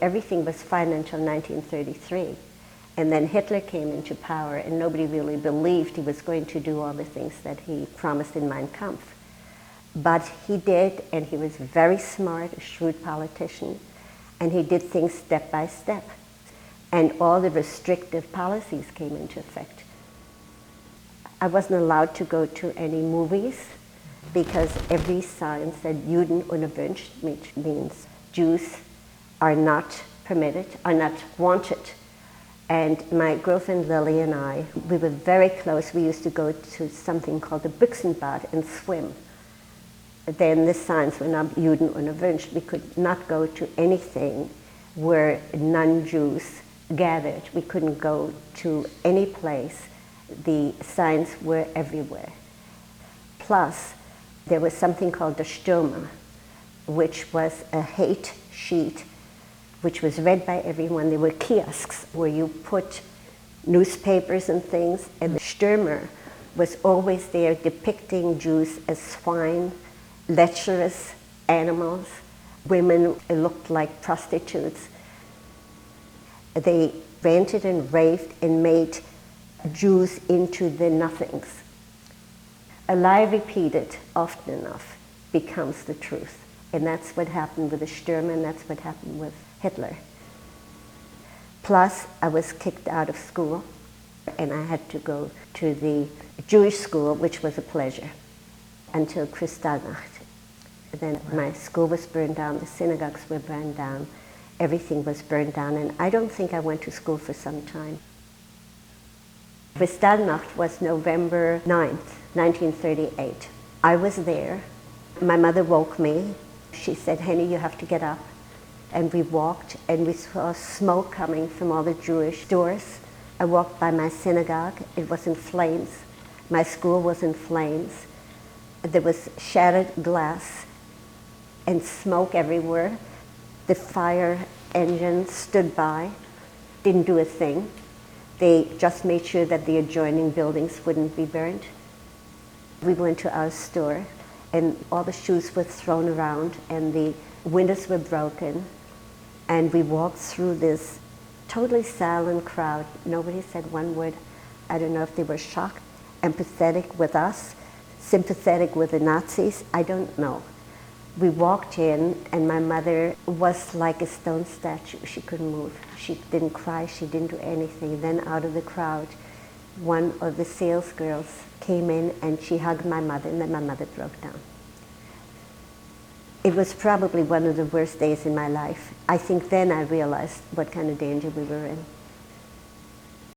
Everything was fine until 1933. And then Hitler came into power, and nobody really believed he was going to do all the things that he promised in Mein Kampf. But he did, and he was very smart, a shrewd politician, and he did things step by step. And all the restrictive policies came into effect. I wasn't allowed to go to any movies because every sign said Juden unerwünscht, which means Jews are not permitted, are not wanted. And my girlfriend Lily and I, we were very close. We used to go to something called the Büchsenbad and swim. Then the signs were not Juden unerwünscht. We could not go to anything where non-Jews gathered. We couldn't go to any place. The signs were everywhere. Plus, there was something called the Stürmer, which was a hate sheet which was read by everyone. There were kiosks where you put newspapers and things, and the Stürmer was always there depicting Jews as swine, lecherous animals. Women looked like prostitutes. They ranted and raved and made Jews into the nothings. A lie repeated often enough becomes the truth. And that's what happened with the Stürmer, and that's what happened with Hitler. Plus, I was kicked out of school, and I had to go to the Jewish school, which was a pleasure, until Kristallnacht. Then my school was burned down, the synagogues were burned down, everything was burned down, and I don't think I went to school for some time. Kristallnacht was November 9th, 1938. I was there. My mother woke me. She said, "Henny, you have to get up." And we walked, and we saw smoke coming from all the Jewish doors. I walked by my synagogue. It was in flames. My school was in flames. There was shattered glass and smoke everywhere. The fire engine stood by, didn't do a thing. They just made sure that the adjoining buildings wouldn't be burned. We went to our store, and all the shoes were thrown around, and the windows were broken. And we walked through this totally silent crowd. Nobody said one word. I don't know if they were shocked, empathetic with us, sympathetic with the Nazis. I don't know. We walked in, and my mother was like a stone statue. She couldn't move. She didn't cry. She didn't do anything. Then out of the crowd, one of the sales girls came in, and she hugged my mother, and then my mother broke down. It was probably one of the worst days in my life. I think then I realized what kind of danger we were in.